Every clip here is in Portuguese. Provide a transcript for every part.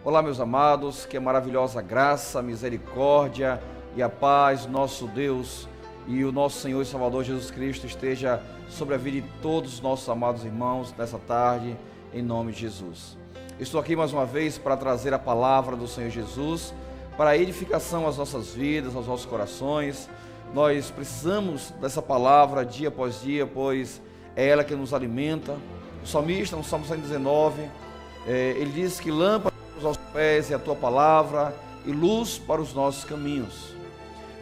Olá, meus amados, que a maravilhosa graça, misericórdia e a paz do nosso Deus e o nosso Senhor e Salvador Jesus Cristo esteja sobre a vida de todos os nossos amados irmãos nessa tarde, em nome de Jesus. Estou aqui mais uma vez para trazer a palavra do Senhor Jesus, para a edificação às nossas vidas, aos nossos corações. Nós precisamos dessa palavra dia após dia, pois é ela que nos alimenta. O salmista, no Salmo 119, ele diz que lâmpada aos nossos pés é a tua palavra e luz para os nossos caminhos.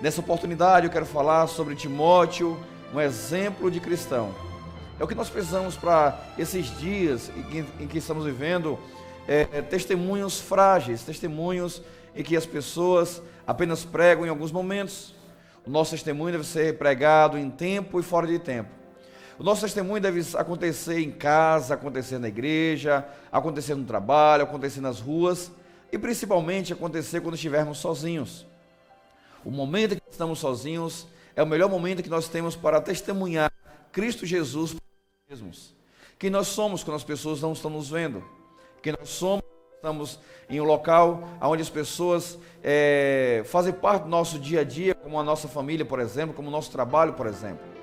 Nessa oportunidade eu quero falar sobre Timóteo, um exemplo de cristão. É o que nós precisamos para esses dias em que estamos vivendo, testemunhos frágeis, testemunhos em que as pessoas apenas pregam em alguns momentos. O nosso testemunho deve ser pregado em tempo e fora de tempo. O nosso testemunho deve acontecer em casa, acontecer na igreja, acontecer no trabalho, acontecer nas ruas e principalmente acontecer quando estivermos sozinhos. O momento em que estamos sozinhos é o melhor momento que nós temos para testemunhar Cristo Jesus para nós mesmos. Quem nós somos quando as pessoas não estão nos vendo. Quem nós somos quando estamos em um local onde as pessoas fazem parte do nosso dia a dia, como a nossa família, por exemplo, como o nosso trabalho, por exemplo.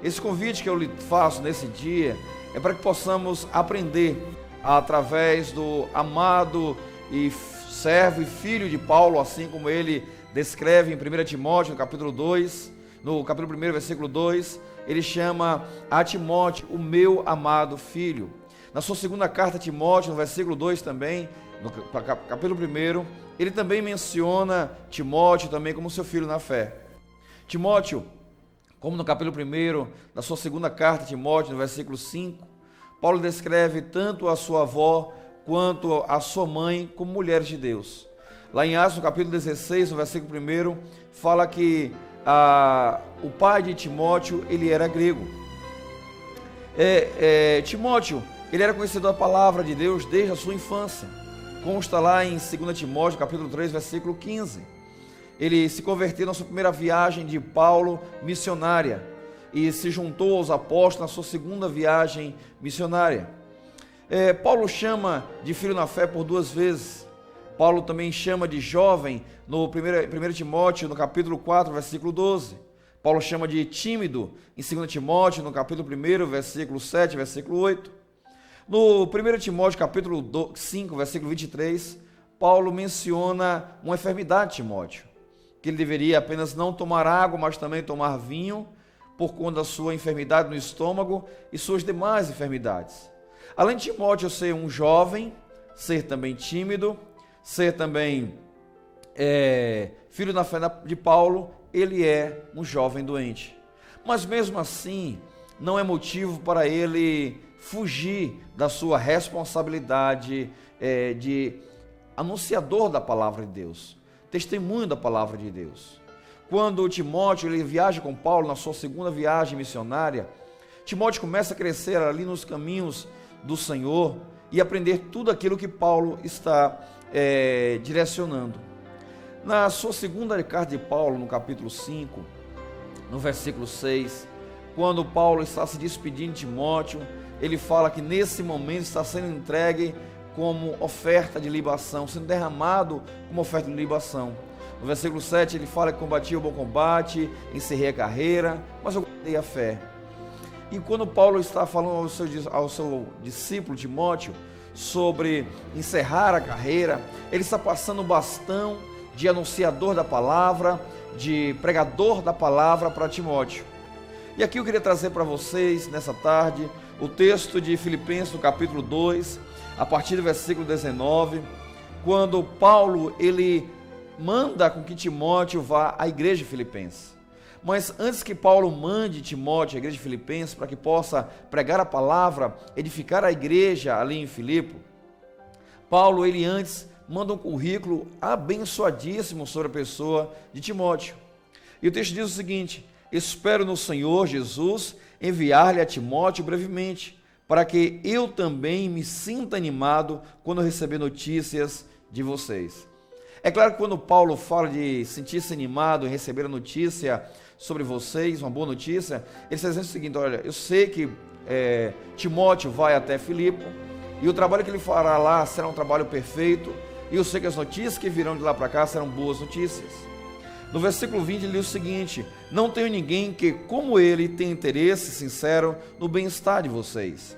Esse convite que eu lhe faço nesse dia é para que possamos aprender através do amado e servo e filho de Paulo, assim como ele descreve em 1 Timóteo, no capítulo 2, no capítulo 1, versículo 2, ele chama a Timóteo o meu amado filho. Na sua segunda carta a Timóteo, no versículo 2 também, no capítulo 1, ele também menciona Timóteo também como seu filho na fé. Timóteo, como no capítulo 1 da sua segunda carta a Timóteo, no versículo 5, Paulo descreve tanto a sua avó quanto a sua mãe como mulheres de Deus. Lá em Atos, no capítulo 16, no versículo 1, fala que o pai de Timóteo, ele era grego. Timóteo, ele era conhecedor da palavra de Deus desde a sua infância. Consta lá em 2 Timóteo, capítulo 3, versículo 15. Ele se converteu na sua primeira viagem de Paulo missionária e se juntou aos apóstolos na sua segunda viagem missionária. Paulo chama de filho na fé por 2 vezes. Paulo também chama de jovem no 1 Timóteo, no capítulo 4, versículo 12. Paulo chama de tímido em 2 Timóteo, no capítulo 1, versículo 7, versículo 8. No 1 Timóteo, capítulo 5, versículo 23, Paulo menciona uma enfermidade de Timóteo, que ele deveria apenas não tomar água, mas também tomar vinho, por conta da sua enfermidade no estômago e suas demais enfermidades. Além de Timóteo ser um jovem, ser também tímido, ser também filho na fé de Paulo, ele é um jovem doente. Mas mesmo assim, não é motivo para ele fugir da sua responsabilidade de anunciador da palavra de Deus, testemunho da palavra de Deus. Quando Timóteo ele viaja com Paulo na sua segunda viagem missionária, Timóteo começa a crescer ali nos caminhos do Senhor e aprender tudo aquilo que Paulo está direcionando. Na sua segunda carta de Paulo, no capítulo 5, no versículo 6, quando Paulo está se despedindo de Timóteo, ele fala que nesse momento está sendo entregue como oferta de libação, sendo derramado como oferta de libação. No versículo 7 ele fala que combati o bom combate, encerrei a carreira, mas eu guardei a fé. E quando Paulo está falando ao seu discípulo Timóteo sobre encerrar a carreira, ele está passando o bastão de anunciador da palavra, de pregador da palavra para Timóteo. E aqui eu queria trazer para vocês nessa tarde o texto de Filipenses, no capítulo 2, a partir do versículo 19, quando Paulo ele manda com que Timóteo vá à igreja de Filipenses. Mas antes que Paulo mande Timóteo à igreja de Filipenses para que possa pregar a palavra, edificar a igreja ali em Filipe, Paulo ele antes manda um currículo abençoadíssimo sobre a pessoa de Timóteo. E o texto diz o seguinte: espero no Senhor Jesus enviar-lhe a Timóteo brevemente, para que eu também me sinta animado quando receber notícias de vocês. É claro que quando Paulo fala de sentir-se animado em receber a notícia sobre vocês, uma boa notícia, ele está dizendo o seguinte: olha, eu sei que Timóteo vai até Filipe, e o trabalho que ele fará lá será um trabalho perfeito, e eu sei que as notícias que virão de lá para cá serão boas notícias. No versículo 20 ele diz o seguinte: não tenho ninguém que, como ele, tenha interesse sincero no bem-estar de vocês.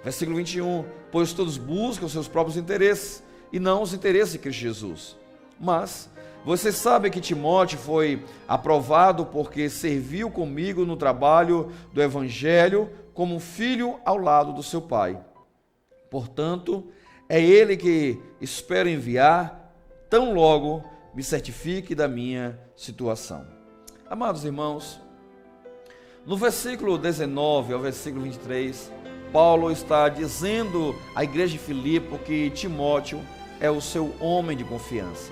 Versículo 21, pois todos buscam os seus próprios interesses, e não os interesses de Cristo Jesus. Mas vocês sabem que Timóteo foi aprovado porque serviu comigo no trabalho do Evangelho como um filho ao lado do seu pai. Portanto, é ele que espero enviar, tão logo me certifique da minha situação. Amados irmãos, no versículo 19 ao versículo 23, Paulo está dizendo à igreja de Filipe que Timóteo é o seu homem de confiança.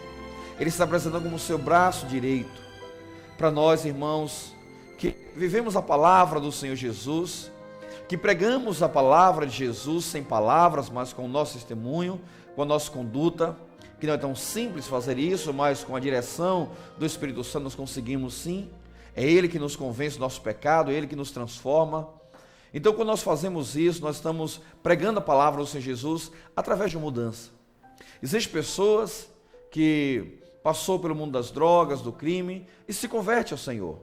Ele está apresentando como seu braço direito. Para nós, irmãos, que vivemos a palavra do Senhor Jesus, que pregamos a palavra de Jesus sem palavras, mas com o nosso testemunho, com a nossa conduta, que não é tão simples fazer isso, mas com a direção do Espírito Santo nós conseguimos sim. É Ele que nos convence do nosso pecado, é Ele que nos transforma. Então, quando nós fazemos isso, nós estamos pregando a palavra do Senhor Jesus através de uma mudança. Existem pessoas que passou pelo mundo das drogas, do crime, e se converte ao Senhor.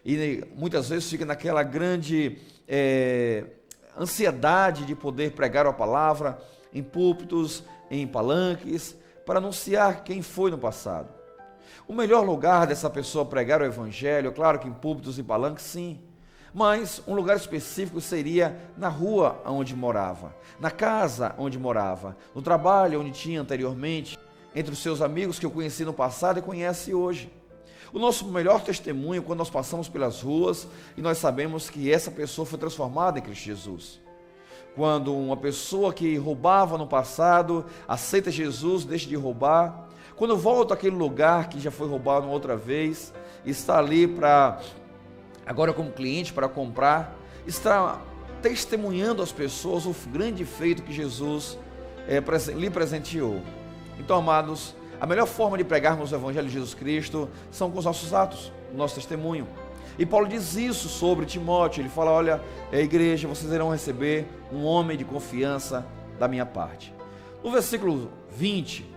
E muitas vezes fica naquela grande ansiedade de poder pregar a palavra em púlpitos, em palanques, para anunciar quem foi no passado. O melhor lugar dessa pessoa pregar o Evangelho, claro que em púlpitos e palanques, sim, mas um lugar específico seria na rua onde morava, na casa onde morava, no trabalho onde tinha anteriormente, entre os seus amigos que eu conheci no passado e conhece hoje. O nosso melhor testemunho quando nós passamos pelas ruas e nós sabemos que essa pessoa foi transformada em Cristo Jesus. Quando uma pessoa que roubava no passado aceita Jesus, deixa de roubar. Quando volta àquele lugar que já foi roubado uma outra vez, está ali para, agora como cliente, para comprar, está testemunhando às pessoas o grande feito que Jesus lhe presenteou. Então, amados, a melhor forma de pregarmos o Evangelho de Jesus Cristo são com os nossos atos, o nosso testemunho. E Paulo diz isso sobre Timóteo, ele fala, olha, igreja, vocês irão receber um homem de confiança da minha parte. No versículo 20,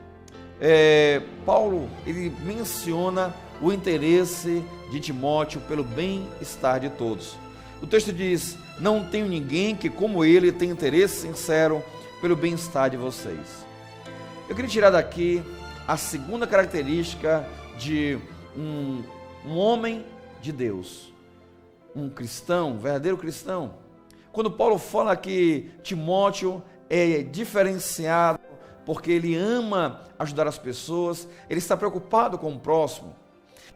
Paulo, ele menciona o interesse de Timóteo pelo bem-estar de todos. O texto diz, não tenho ninguém que como ele tenha interesse sincero pelo bem-estar de vocês. Eu queria tirar daqui a segunda característica de um homem de Deus, um cristão, um verdadeiro cristão. Quando Paulo fala que Timóteo é diferenciado porque ele ama ajudar as pessoas, ele está preocupado com o próximo.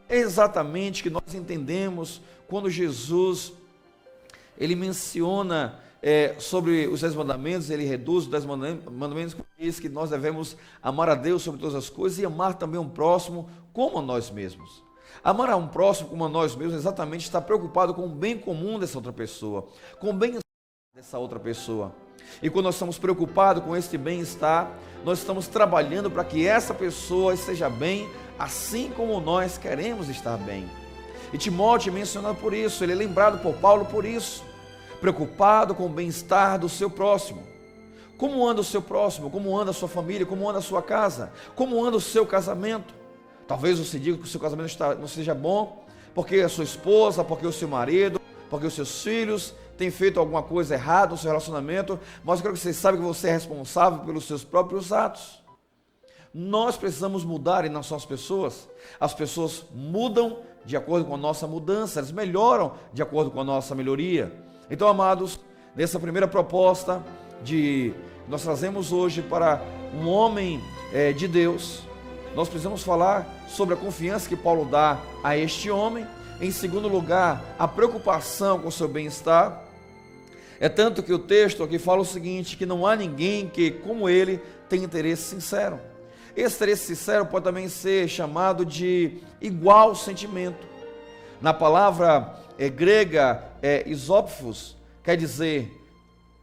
É exatamente o que nós entendemos quando Jesus ele menciona sobre os 10 mandamentos, ele reduz os 10 mandamentos, diz que nós devemos amar a Deus sobre todas as coisas e amar também um próximo como a nós mesmos. Amar a um próximo como a nós mesmos exatamente está preocupado com o bem comum dessa outra pessoa, com o bem-estar dessa outra pessoa. E quando nós estamos preocupados com esse bem-estar, nós estamos trabalhando para que essa pessoa esteja bem, assim como nós queremos estar bem. E Timóteo é mencionado por isso, ele é lembrado por Paulo por isso, preocupado com o bem-estar do seu próximo. Como anda o seu próximo? Como anda a sua família? Como anda a sua casa? Como anda o seu casamento? Talvez você diga que o seu casamento não seja bom, porque a sua esposa, porque o seu marido, porque os seus filhos têm feito alguma coisa errada no seu relacionamento, mas eu quero que vocês saibam que você é responsável pelos seus próprios atos. Nós precisamos mudar e não só as pessoas mudam de acordo com a nossa mudança, elas melhoram de acordo com a nossa melhoria. Então, amados, nessa primeira proposta nós trazemos hoje para um homem de Deus, nós precisamos falar sobre a confiança que Paulo dá a este homem. Em segundo lugar, a preocupação com o seu bem-estar. É tanto que o texto aqui fala o seguinte, que não há ninguém que, como ele, tenha interesse sincero. Esse interesse sincero pode também ser chamado de igual sentimento. Na palavra grega, isópfos, quer dizer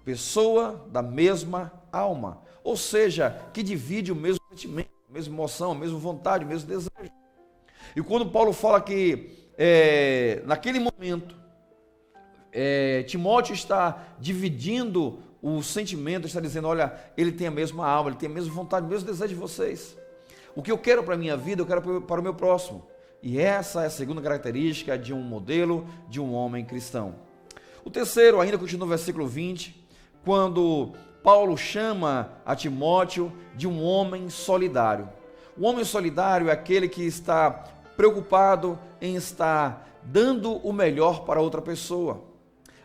pessoa da mesma alma. Ou seja, que divide o mesmo sentimento, a mesma emoção, a mesma vontade, o mesmo desejo. E quando Paulo fala que naquele momento Timóteo está dividindo o sentimento está dizendo, olha, ele tem a mesma alma, ele tem a mesma vontade, o mesmo desejo de vocês. O que eu quero para a minha vida, eu quero para o meu próximo. E essa é a segunda característica de um modelo de um homem cristão. O terceiro, ainda continua no versículo 20, quando Paulo chama a Timóteo de um homem solidário. O homem solidário é aquele que está preocupado em estar dando o melhor para outra pessoa.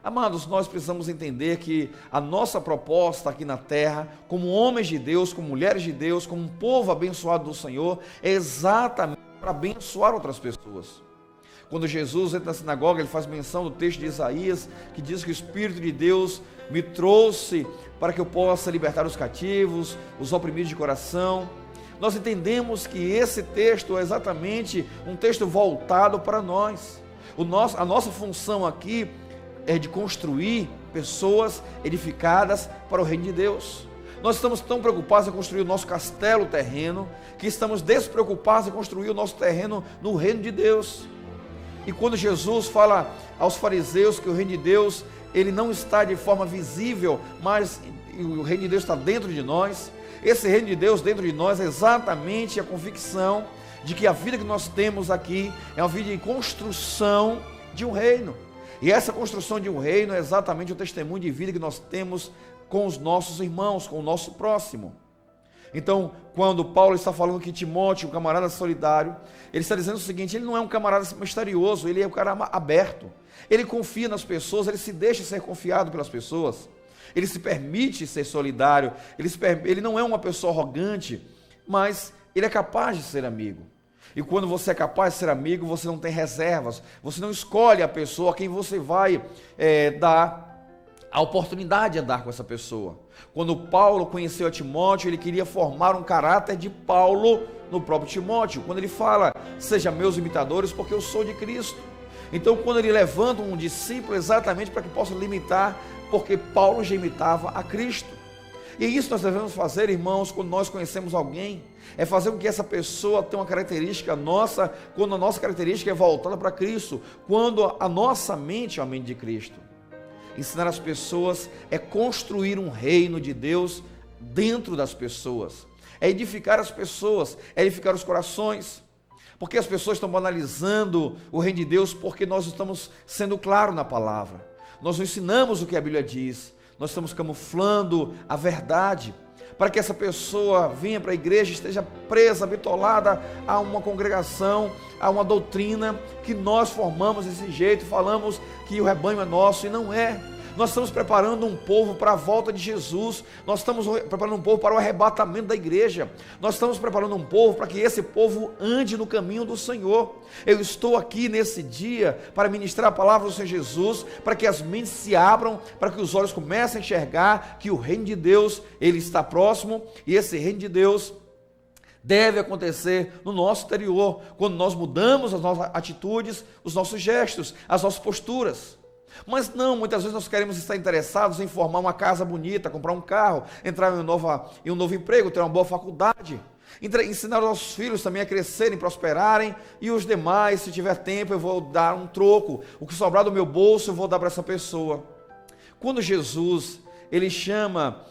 Amados, nós precisamos entender que a nossa proposta aqui na terra, como homens de Deus, como mulheres de Deus, como um povo abençoado do Senhor, é exatamente para abençoar outras pessoas. Quando Jesus entra na sinagoga, ele faz menção do texto de Isaías, que diz que o Espírito de Deus me trouxe para que eu possa libertar os cativos, os oprimidos de coração. Nós entendemos que esse texto é exatamente um texto voltado para nós. A nossa função aqui é de construir pessoas edificadas para o reino de Deus. Nós estamos tão preocupados em construir o nosso castelo terreno, que estamos despreocupados em construir o nosso terreno no reino de Deus. E quando Jesus fala aos fariseus que o reino de Deus, ele não está de forma visível, mas o reino de Deus está dentro de nós, esse reino de Deus dentro de nós é exatamente a convicção de que a vida que nós temos aqui é uma vida de construção de um reino. E essa construção de um reino é exatamente o testemunho de vida que nós temos com os nossos irmãos, com o nosso próximo. Então, quando Paulo está falando que Timóteo, um camarada solidário, ele está dizendo o seguinte, ele não é um camarada misterioso, ele é um cara aberto. Ele confia nas pessoas, ele se deixa ser confiado pelas pessoas. Ele se permite ser solidário, ele não é uma pessoa arrogante, mas ele é capaz de ser amigo. E quando você é capaz de ser amigo, você não tem reservas, você não escolhe a pessoa a quem você vai dar a oportunidade de andar com essa pessoa. Quando Paulo conheceu a Timóteo, ele queria formar um caráter de Paulo no próprio Timóteo. Quando ele fala, seja meus imitadores, porque eu sou de Cristo. Então, quando ele levanta um discípulo, exatamente para que possa limitar, porque Paulo já imitava a Cristo. E isso nós devemos fazer, irmãos, quando nós conhecemos alguém, é fazer com que essa pessoa tenha uma característica nossa, quando a nossa característica é voltada para Cristo, quando a nossa mente é a mente de Cristo. Ensinar as pessoas é construir um reino de Deus dentro das pessoas, é edificar as pessoas, é edificar os corações, porque as pessoas estão banalizando o reino de Deus porque nós estamos sendo claros na palavra, nós não ensinamos o que a Bíblia diz, nós estamos camuflando a verdade, para que essa pessoa venha para a igreja, esteja presa, bitolada a uma congregação, a uma doutrina que nós formamos desse jeito, falamos que o rebanho é nosso e não é. Nós estamos preparando um povo para a volta de Jesus, nós estamos preparando um povo para o arrebatamento da igreja, nós estamos preparando um povo para que esse povo ande no caminho do Senhor. Eu estou aqui nesse dia para ministrar a palavra do Senhor Jesus, para que as mentes se abram, para que os olhos comecem a enxergar que o reino de Deus, ele está próximo, e esse reino de Deus deve acontecer no nosso interior, quando nós mudamos as nossas atitudes, os nossos gestos, as nossas posturas. Mas não, muitas vezes nós queremos estar interessados em formar uma casa bonita, comprar um carro, entrar em um novo emprego, ter uma boa faculdade, ensinar os nossos filhos também a crescerem, prosperarem, e os demais, se tiver tempo, eu vou dar um troco, o que sobrar do meu bolso eu vou dar para essa pessoa. Quando Jesus, ele chama,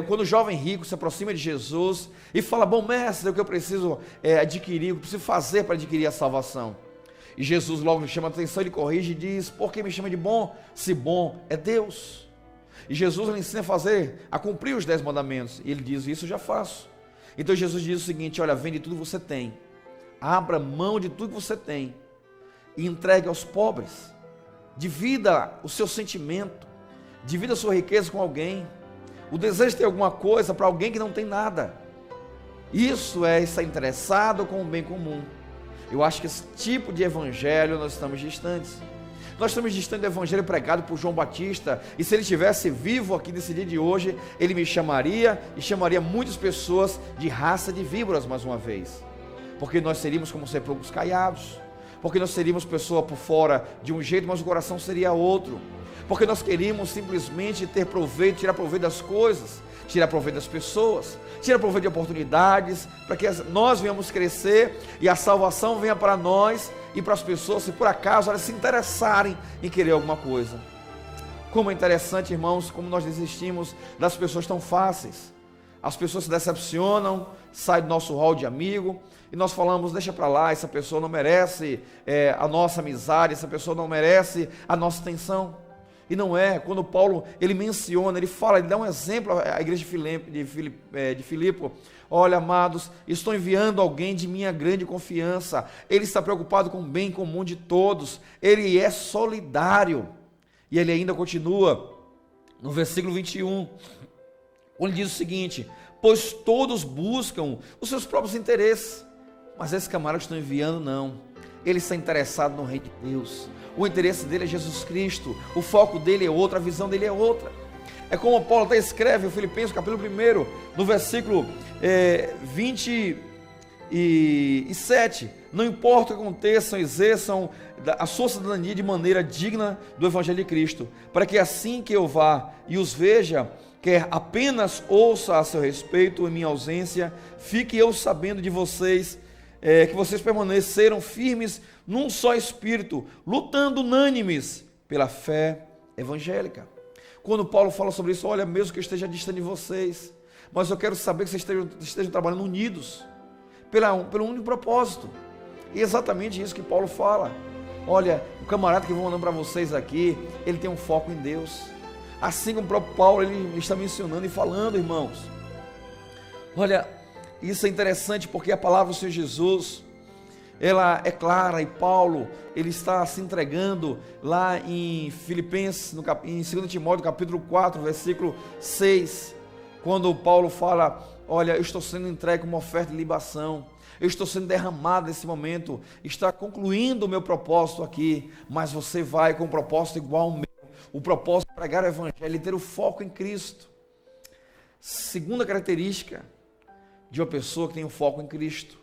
quando o jovem rico se aproxima de Jesus e fala, bom mestre, é o que eu preciso adquirir, o que eu preciso fazer para adquirir a salvação. E Jesus logo lhe chama a atenção, ele corrige e diz, por que me chama de bom, se bom é Deus? E Jesus lhe ensina a cumprir os 10 mandamentos, e ele diz, isso eu já faço. Então Jesus diz o seguinte, olha, vende tudo que você tem, abra mão de tudo que você tem, e entregue aos pobres, divida o seu sentimento, divida a sua riqueza com alguém, o desejo de ter alguma coisa para alguém que não tem nada, isso é estar interessado com o bem comum. Eu acho que esse tipo de evangelho nós estamos distantes. Nós estamos distantes do evangelho pregado por João Batista, e se ele estivesse vivo aqui nesse dia de hoje, ele me chamaria e chamaria muitas pessoas de raça de víboras mais uma vez, porque nós seríamos como sepulcros caiados, porque nós seríamos pessoa por fora de um jeito, mas o coração seria outro, porque nós queríamos simplesmente ter proveito, tirar proveito das coisas, tirar proveito das pessoas, tirar proveito de oportunidades, para que nós venhamos crescer e a salvação venha para nós e para as pessoas, se por acaso elas se interessarem em querer alguma coisa. Como é interessante, irmãos, como nós desistimos das pessoas tão fáceis. As pessoas se decepcionam, saem do nosso hall de amigo, e nós falamos, deixa para lá, essa pessoa não merece a nossa amizade, essa pessoa não merece a nossa atenção. E não é, quando Paulo, ele menciona, ele fala, ele dá um exemplo à igreja de Filipe. Olha, amados, estou enviando alguém de minha grande confiança, ele está preocupado com o bem comum de todos, ele é solidário. E ele ainda continua, no versículo 21, onde diz o seguinte, pois todos buscam os seus próprios interesses, mas esse camarada que estou enviando não, ele está interessado no reino de Deus, o interesse dele é Jesus Cristo, o foco dele é outro, a visão dele é outra. É como Paulo até escreve, em Filipenses capítulo 1, no versículo 27, não importa o que aconteçam, exerçam a sua cidadania de maneira digna do Evangelho de Cristo, para que assim que eu vá e os veja, quer apenas ouça a seu respeito em minha ausência, fique eu sabendo de vocês, que vocês permaneceram firmes num só espírito, lutando unânimes pela fé evangélica. Quando Paulo fala sobre isso, olha, mesmo que eu esteja distante de vocês, mas eu quero saber que vocês estejam trabalhando unidos, pelo único propósito. E é exatamente isso que Paulo fala. Olha, o camarada que eu vou mandando para vocês aqui, ele tem um foco em Deus. Assim como o próprio Paulo, ele está mencionando e falando, irmãos. Olha, isso é interessante porque a palavra do Senhor Jesus, ela é clara, e Paulo, ele está se entregando lá em Filipenses, em 2 Timóteo capítulo 4, versículo 6, quando Paulo fala, olha, eu estou sendo entregue como oferta de libação, eu estou sendo derramado nesse momento, está concluindo o meu propósito aqui, mas você vai com um propósito igual ao meu, o propósito de pregar o Evangelho e ter o foco em Cristo. Segunda característica de uma pessoa que tem um foco em Cristo.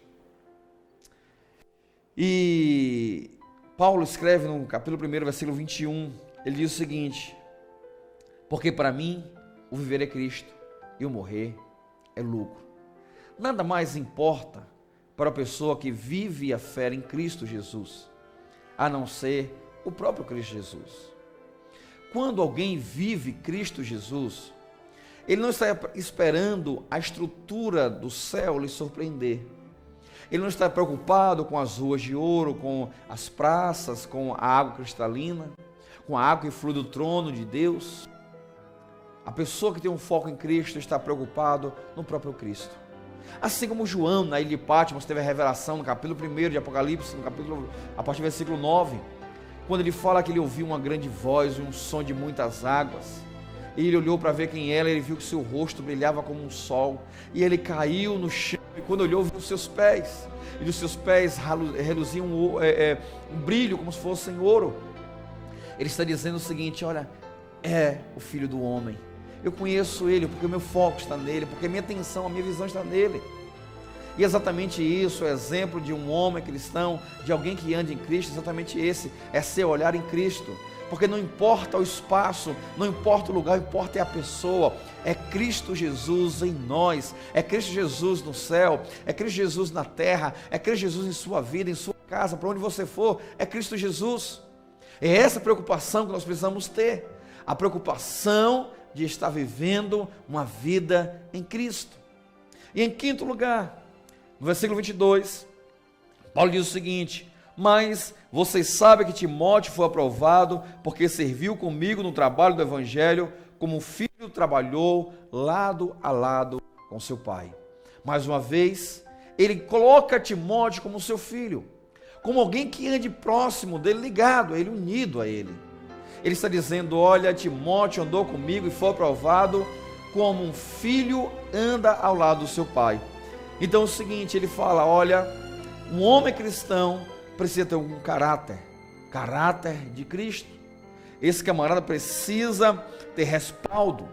E Paulo escreve no capítulo 1, versículo 21, ele diz o seguinte, porque para mim o viver é Cristo e o morrer é lucro. Nada mais importa para a pessoa que vive a fé em Cristo Jesus, a não ser o próprio Cristo Jesus. Quando alguém vive Cristo Jesus, ele não está esperando a estrutura do céu lhe surpreender. Ele não está preocupado com as ruas de ouro, com as praças, com a água cristalina, com a água que flui do trono de Deus. A pessoa que tem um foco em Cristo está preocupado no próprio Cristo. Assim como João, na ilha de Patmos, teve a revelação no capítulo 1 de Apocalipse, a partir do versículo 9, quando ele fala que ele ouviu uma grande voz e um som de muitas águas. E ele olhou para ver quem era, ele viu que seu rosto brilhava como um sol, e ele caiu no chão, e quando olhou, viu os seus pés, e dos seus pés reluzia um brilho como se fossem ouro. Ele está dizendo o seguinte, olha, é o Filho do Homem, eu conheço ele, porque o meu foco está nele, porque a minha atenção, a minha visão está nele. E exatamente isso, o exemplo de um homem cristão, de alguém que anda em Cristo, exatamente esse, é seu olhar em Cristo. Porque não importa o espaço, não importa o lugar, importa é a pessoa, é Cristo Jesus em nós, é Cristo Jesus no céu, é Cristo Jesus na terra, é Cristo Jesus em sua vida, em sua casa, para onde você for, é Cristo Jesus. É essa preocupação que nós precisamos ter, a preocupação de estar vivendo uma vida em Cristo. E em quinto lugar, no versículo 22, Paulo diz o seguinte, mas vocês sabem que Timóteo foi aprovado porque serviu comigo no trabalho do Evangelho, como o filho trabalhou lado a lado com seu pai. Mais uma vez, ele coloca Timóteo como seu filho, como alguém que ande próximo dele, ligado a ele, unido a ele. Ele está dizendo, olha, Timóteo andou comigo e foi aprovado como um filho anda ao lado do seu pai. Então é o seguinte, ele fala, olha, um homem cristão precisa ter algum caráter de Cristo. Esse camarada precisa ter respaldo.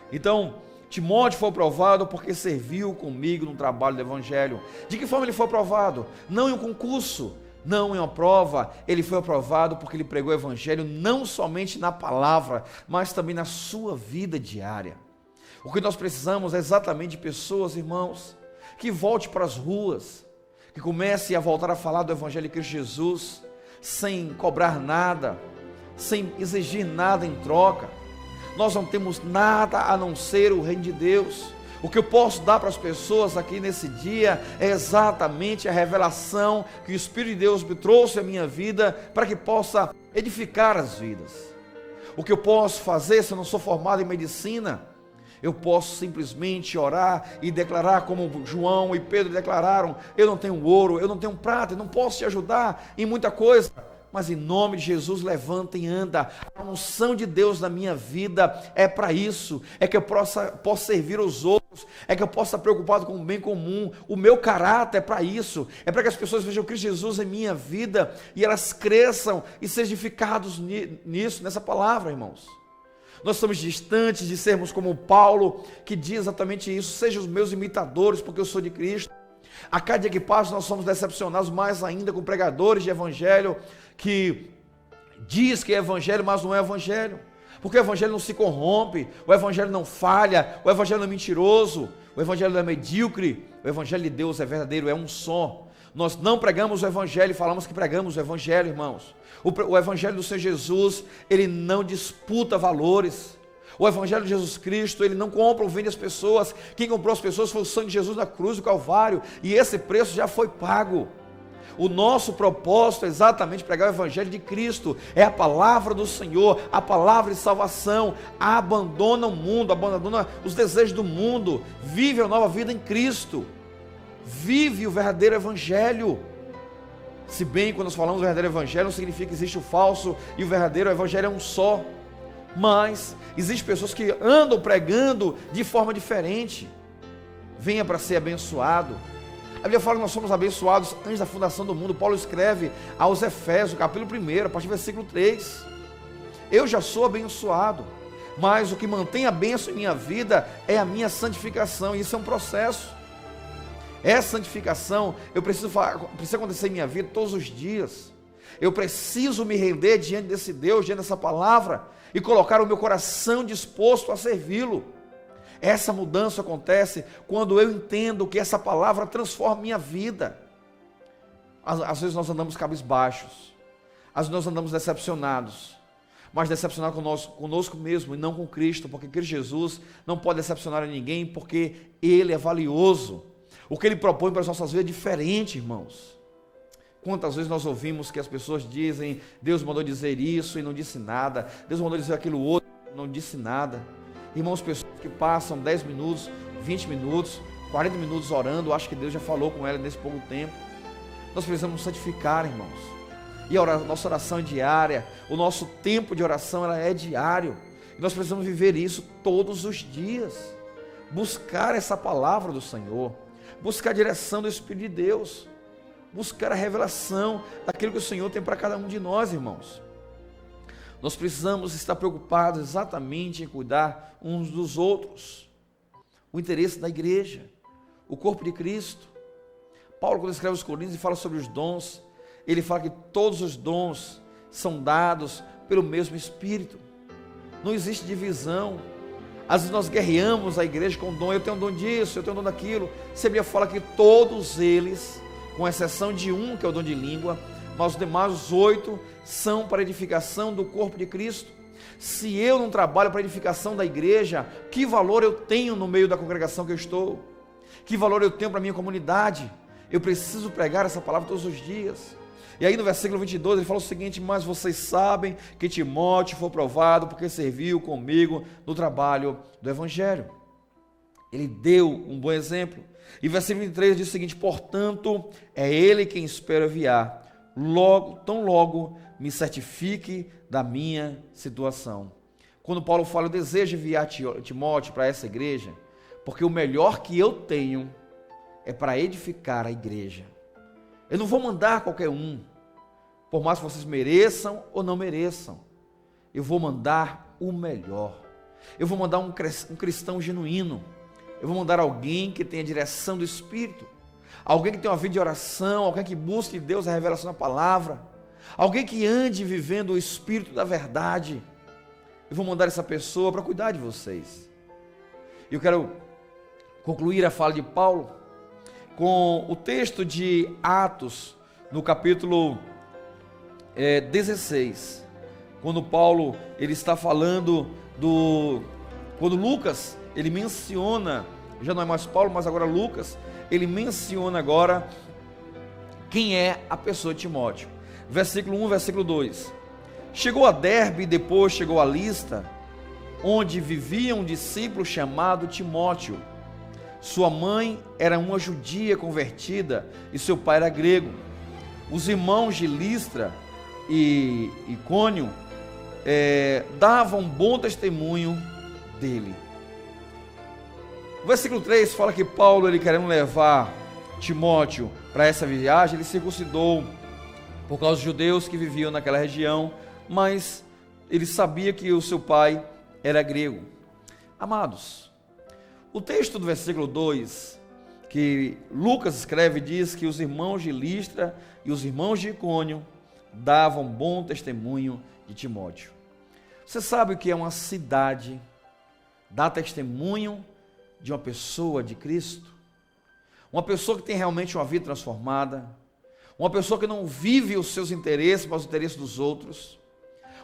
Então, Timóteo foi aprovado porque serviu comigo no trabalho do Evangelho. De que forma ele foi aprovado? Não em um concurso, não em uma prova, ele foi aprovado porque ele pregou o Evangelho não somente na palavra, mas também na sua vida diária. O que nós precisamos é exatamente de pessoas, irmãos, que volte para as ruas, que comece a voltar a falar do Evangelho de Cristo Jesus, sem cobrar nada, sem exigir nada em troca. nós não temos nada a não ser o reino de Deus. O que eu posso dar para as pessoas aqui nesse dia é exatamente a revelação que o Espírito de Deus me trouxe à minha vida para que possa edificar as vidas. O que eu posso fazer, se eu não sou formado em medicina, eu posso simplesmente orar e declarar como João e Pedro declararam: eu não tenho ouro, eu não tenho prata, eu não posso te ajudar em muita coisa, mas em nome de Jesus levanta e anda. A unção de Deus na minha vida é para isso, é que eu possa servir os outros, é que eu possa estar preocupado com o bem comum. O meu caráter é para isso, é para que as pessoas vejam Cristo Jesus em minha vida e elas cresçam e sejam edificados nisso, nessa palavra, irmãos. Nós estamos distantes de sermos como Paulo, que diz exatamente isso: sejam os meus imitadores, porque eu sou de Cristo. A cada dia que passa, nós somos decepcionados mais ainda com pregadores de evangelho que diz que é evangelho, mas não é evangelho, porque o evangelho não se corrompe, o evangelho não falha, o evangelho não é mentiroso, o evangelho não é medíocre, o evangelho de Deus é verdadeiro, é um só. Nós não pregamos o evangelho, falamos que pregamos o evangelho, irmãos. O evangelho do Senhor Jesus, ele não disputa valores. O evangelho de Jesus Cristo, ele não compra ou vende as pessoas. Quem comprou as pessoas foi o sangue de Jesus na cruz do Calvário, e esse preço já foi pago. O nosso propósito é exatamente pregar o evangelho de Cristo, é a palavra do Senhor, a palavra de salvação. Abandona o mundo, abandona os desejos do mundo, vive a nova vida em Cristo, vive o verdadeiro evangelho. Se bem, quando nós falamos do verdadeiro evangelho, não significa que existe o falso e o verdadeiro, o evangelho é um só. Mas existem pessoas que andam pregando de forma diferente. Venha para ser abençoado. A Bíblia fala que nós somos abençoados antes da fundação do mundo. Paulo escreve aos Efésios, capítulo 1, a partir do versículo 3. Eu já sou abençoado, mas o que mantém a bênção em minha vida é a minha santificação, e isso é um processo. Essa santificação precisa acontecer em minha vida todos os dias. Eu preciso me render diante desse Deus, diante dessa palavra, e colocar o meu coração disposto a servi-lo. Essa mudança acontece quando eu entendo que essa palavra transforma minha vida. Às vezes nós andamos cabisbaixos, às vezes nós andamos decepcionados, mas decepcionados conosco mesmo e não com Cristo, porque Cristo Jesus não pode decepcionar a ninguém, porque Ele é valioso. O que Ele propõe para as nossas vidas é diferente, irmãos. Quantas vezes nós ouvimos que as pessoas dizem: Deus mandou dizer isso e não disse nada, Deus mandou dizer aquilo outro e não disse nada. Irmãos, pessoas que passam 10 minutos, 20 minutos, 40 minutos orando, acho que Deus já falou com ela nesse pouco tempo. Nós precisamos santificar, irmãos. E a nossa oração é diária, o nosso tempo de oração ela é diário. E nós precisamos viver isso todos os dias. Buscar essa palavra do Senhor, buscar a direção do Espírito de Deus, buscar a revelação daquilo que o Senhor tem para cada um de nós, irmãos. Nós precisamos estar preocupados exatamente em cuidar uns dos outros. O interesse da igreja, o corpo de Cristo. Paulo, quando escreve os Coríntios e fala sobre os dons, ele fala que todos os dons são dados pelo mesmo Espírito. Não existe divisão. Às vezes nós guerreamos a igreja com dom. Eu tenho um dom disso, eu tenho um dom daquilo. A Bíblia fala que todos eles, com exceção de um, que é o dom de língua, mas os demais, os 8, são para a edificação do corpo de Cristo. Se eu não trabalho para a edificação da igreja, que valor eu tenho no meio da congregação que eu estou? Que valor eu tenho para a minha comunidade? Eu preciso pregar essa palavra todos os dias. E aí no versículo 22 ele fala o seguinte: mas vocês sabem que Timóteo foi provado porque serviu comigo no trabalho do evangelho. Ele deu um bom exemplo. E versículo 23 diz o seguinte: portanto, é ele quem espero enviar, tão logo me certifique da minha situação. Quando Paulo fala: eu desejo enviar Timóteo para essa igreja, porque o melhor que eu tenho é para edificar a igreja. Eu não vou mandar qualquer um, por mais que vocês mereçam ou não mereçam. Eu vou mandar o melhor. Eu vou mandar um cristão genuíno. Eu vou mandar alguém que tenha a direção do Espírito, alguém que tenha uma vida de oração, alguém que busque Deus a revelação da palavra, alguém que ande vivendo o Espírito da verdade. Eu vou mandar essa pessoa para cuidar de vocês. Eu quero concluir a fala de Paulo com o texto de Atos, no capítulo 16, quando Paulo ele está falando quando Lucas ele menciona, já não é mais Paulo, mas agora Lucas, ele menciona agora quem é a pessoa de Timóteo. Versículo 1, versículo 2. Chegou a Derbe e depois chegou a Listra, onde vivia um discípulo chamado Timóteo. Sua mãe era uma judia convertida e seu pai era grego. Os irmãos de Listra e Icônio davam bom testemunho dele. O versículo 3 fala que Paulo, ele querendo levar Timóteo para essa viagem, ele circuncidou por causa dos judeus que viviam naquela região, mas ele sabia que o seu pai era grego. Amados, o texto do versículo 2 que Lucas escreve diz que os irmãos de Listra e os irmãos de Icônio davam bom testemunho de Timóteo. Você sabe o que é uma cidade dar testemunho de uma pessoa de Cristo? Uma pessoa que tem realmente uma vida transformada, uma pessoa que não vive os seus interesses, mas os interesses dos outros,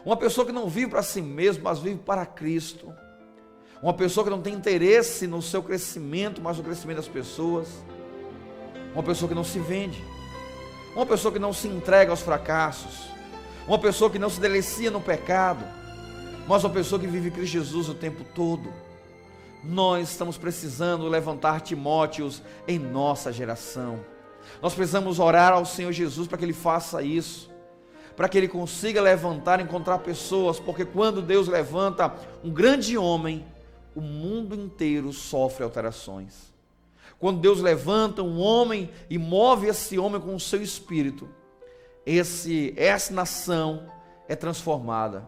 uma pessoa que não vive para si mesmo, mas vive para Cristo, uma pessoa que não tem interesse no seu crescimento, mas no crescimento das pessoas, uma pessoa que não se vende, uma pessoa que não se entrega aos fracassos, uma pessoa que não se delicia no pecado, mas uma pessoa que vive Cristo Jesus o tempo todo. Nós estamos precisando levantar Timóteos em nossa geração. Nós precisamos orar ao Senhor Jesus para que Ele faça isso, para que Ele consiga levantar, encontrar pessoas, porque quando Deus levanta um grande homem, o mundo inteiro sofre alterações. Quando Deus levanta um homem e move esse homem com o seu espírito, essa nação é transformada.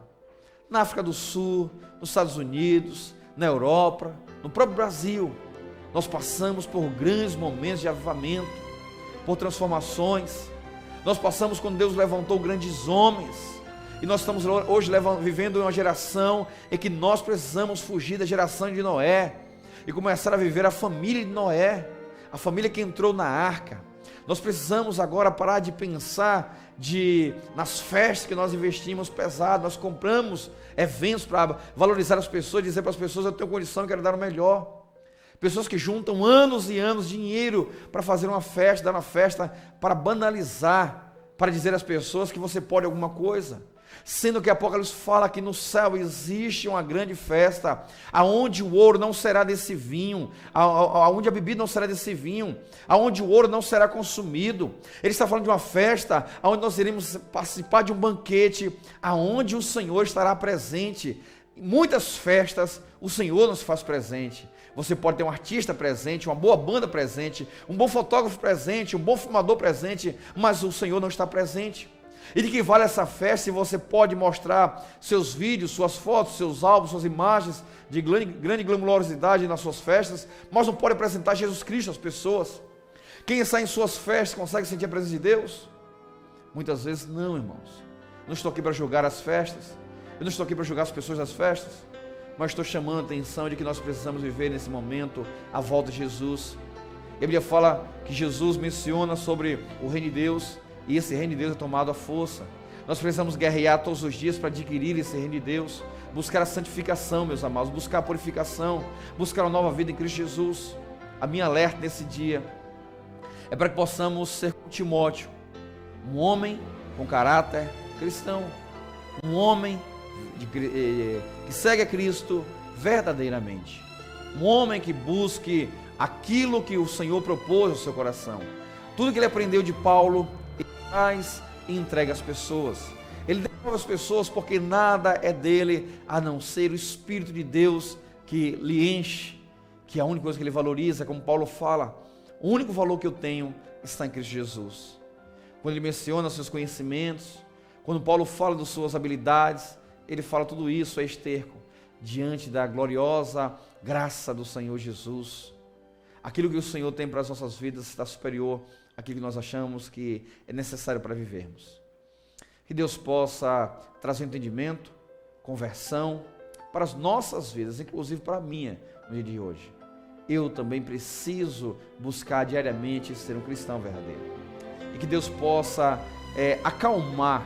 Na África do Sul, nos Estados Unidos, na Europa, no próprio Brasil, nós passamos por grandes momentos de avivamento, por transformações. Nós passamos quando Deus levantou grandes homens, e nós estamos hoje vivendo uma geração em que nós precisamos fugir da geração de Noé e começar a viver a família de Noé, a família que entrou na arca. Nós precisamos agora parar de pensar nas festas que nós investimos pesado, nós compramos eventos para valorizar as pessoas, dizer para as pessoas: eu tenho condição, eu quero dar o melhor. Pessoas que juntam anos e anos de dinheiro para fazer uma festa, dar uma festa para banalizar, para dizer às pessoas que você pode alguma coisa. Sendo que Apocalipse fala que no céu existe uma grande festa, aonde o ouro não será desse vinho, aonde a bebida não será desse vinho, aonde o ouro não será consumido. Ele está falando de uma festa, aonde nós iremos participar de um banquete, aonde o Senhor estará presente. Em muitas festas, o Senhor nos faz presente. Você pode ter um artista presente, uma boa banda presente, um bom fotógrafo presente, um bom filmador presente, mas o Senhor não está presente. E de que vale essa festa se você pode mostrar seus vídeos, suas fotos, seus álbuns, suas imagens de grande glamourosidade nas suas festas, mas não pode apresentar Jesus Cristo às pessoas? Quem está em suas festas consegue sentir a presença de Deus? Muitas vezes não, irmãos. Eu não estou aqui para julgar as festas, eu não estou aqui para julgar as pessoas das festas, mas estou chamando a atenção de que nós precisamos viver nesse momento a volta de Jesus. A Bíblia fala que Jesus menciona sobre o reino de Deus, e esse reino de Deus é tomado à força. Nós precisamos guerrear todos os dias para adquirir esse reino de Deus, buscar a santificação, meus amados, buscar a purificação, buscar uma nova vida em Cristo Jesus. A minha alerta nesse dia é para que possamos ser como Timóteo, um homem com caráter cristão, um homem que segue a Cristo verdadeiramente, um homem que busque aquilo que o Senhor propôs ao seu coração. Tudo que ele aprendeu de Paulo, ele traz e entrega às pessoas. Ele devolve às pessoas porque nada é dele a não ser o Espírito de Deus que lhe enche, que é a única coisa que ele valoriza. Como Paulo fala, o único valor que eu tenho está em Cristo Jesus. Quando ele menciona seus conhecimentos, quando Paulo fala das suas habilidades, ele fala tudo isso é esterco diante da gloriosa graça do Senhor Jesus. Aquilo que o Senhor tem para as nossas vidas está superior àquilo que nós achamos que é necessário para vivermos. Que Deus possa trazer entendimento, conversão para as nossas vidas, inclusive para a minha, no dia de hoje. Eu também preciso buscar diariamente ser um cristão verdadeiro. E que Deus possa acalmar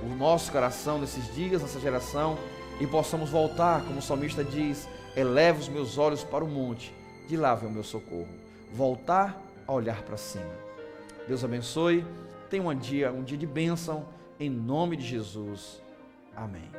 o nosso coração nesses dias, nessa geração, e possamos voltar, como o salmista diz, eleva os meus olhos para o monte, de lá vem o meu socorro. Voltar a olhar para cima. Deus abençoe, tenha um dia de bênção, em nome de Jesus. Amém.